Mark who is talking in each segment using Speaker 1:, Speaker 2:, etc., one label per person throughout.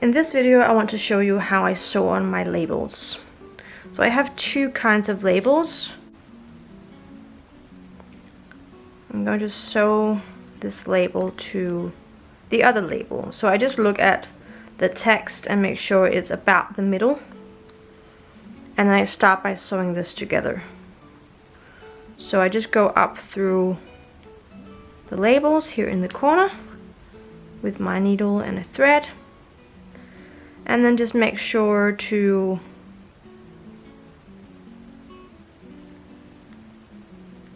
Speaker 1: In this video I want to show you how I sew on my labels. So I have two kinds of labels. I'm going to sew this label to the other label. So I just look at the text and make sure it's about the middle. And then I start by sewing this together. So I just go up through the labels here in the corner with my needle and a thread. And then just make sure to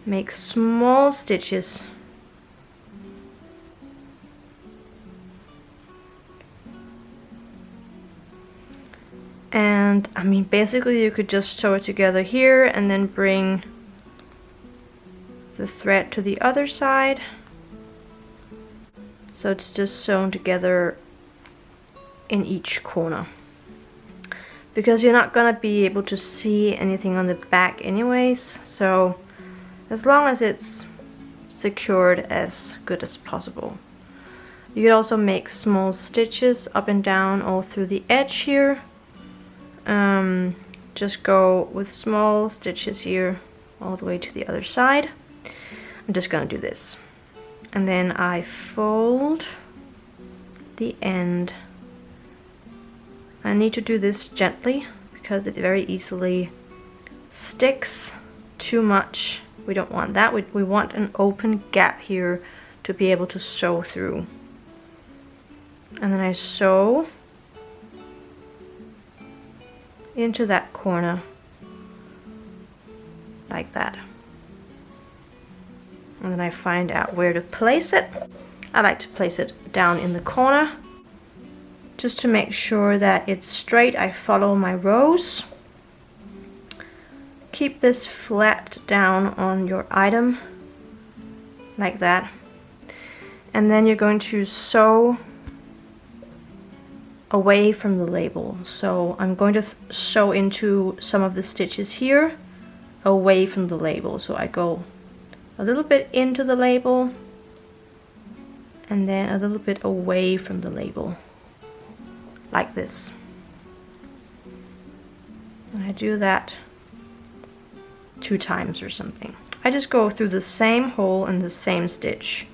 Speaker 1: make small stitches and I mean basically you could just sew it together here and then bring the thread to the other side so it's just sewn together in each corner, because you're not gonna be able to see anything on the back anyways, so as long as it's secured as good as possible. You could also make small stitches up and down all through the edge here. Just go with small stitches here all the way to the other side. I'm just gonna do this. And then I fold the end. I need to do this gently because it very easily sticks too much. We don't want that. We want an open gap here to be able to sew through. And then I sew into that corner like that. And then I find out where to place it. I like to place it down in the corner. Just to make sure that it's straight, I follow my rows. Keep this flat down on your item, like that. And then you're going to sew away from the label. So I'm going to sew into some of the stitches here, away from the label. So I go a little bit into the label, and then a little bit away from the label. Like this. And I do that 2 times or something. I just go through the same hole and the same stitch.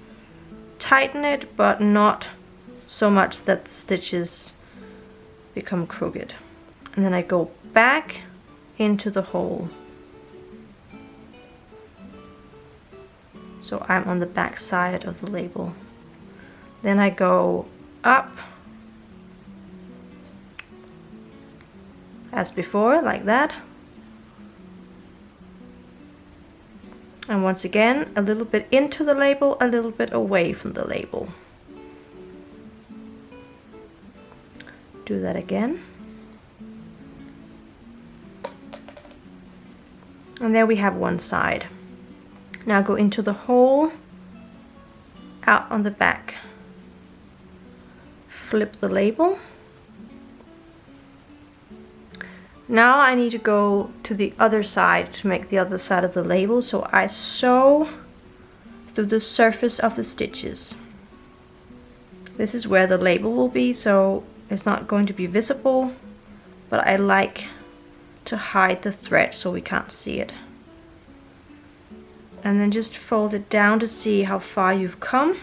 Speaker 1: Tighten it, but not so much that the stitches become crooked. And then I go back into the hole. So I'm on the back side of the label. Then I go up as before, like that. And once again, a little bit into the label, a little bit away from the label. Do that again. And there we have one side. Now go into the hole, out on the back. Flip the label. Now I need to go to the other side to make the other side of the label, so I sew through the surface of the stitches. This is where the label will be, so it's not going to be visible, but I like to hide the thread so we can't see it. And then just fold it down to see how far you've come.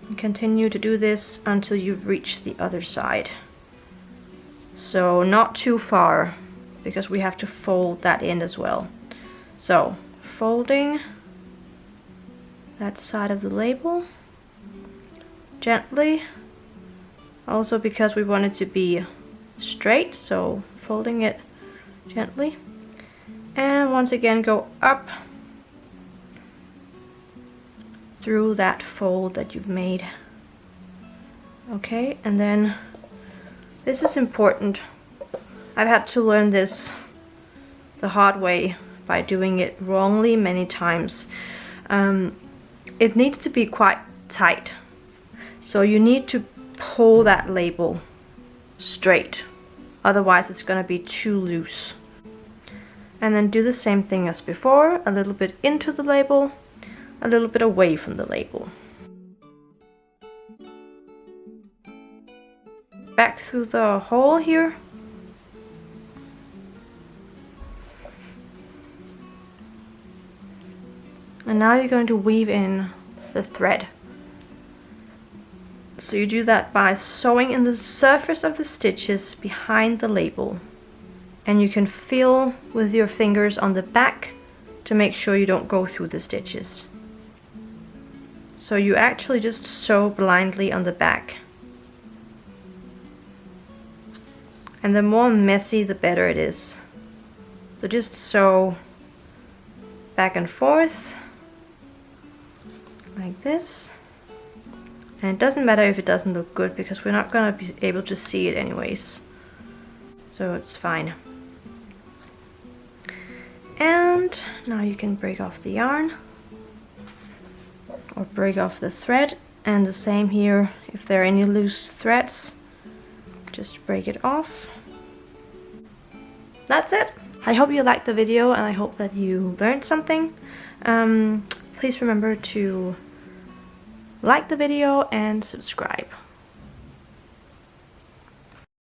Speaker 1: And continue to do this until you've reached the other side. So not too far, because we have to fold that in as well. So folding that side of the label gently, also because we want it to be straight, so folding it gently. And once again go up through that fold that you've made. Okay, and then this is important. I've had to learn this the hard way by doing it wrongly many times. It needs to be quite tight. So you need to pull that label straight. Otherwise it's going to be too loose. And then do the same thing as before. A little bit into the label, a little bit away from the label. back through the hole here. And now you're going to weave in the thread. So you do that by sewing in the surface of the stitches behind the label. And you can feel with your fingers on the back to make sure you don't go through the stitches. So you actually just sew blindly on the back. And the more messy, the better it is. So just sew back and forth like this. And it doesn't matter if it doesn't look good because we're not going to be able to see it anyways. So it's fine. And now you can break off the yarn or break off the thread. And the same here, if there are any loose threads, just break it off. That's it. I hope you liked the video and I hope that you learned something. Please remember to like the video and subscribe.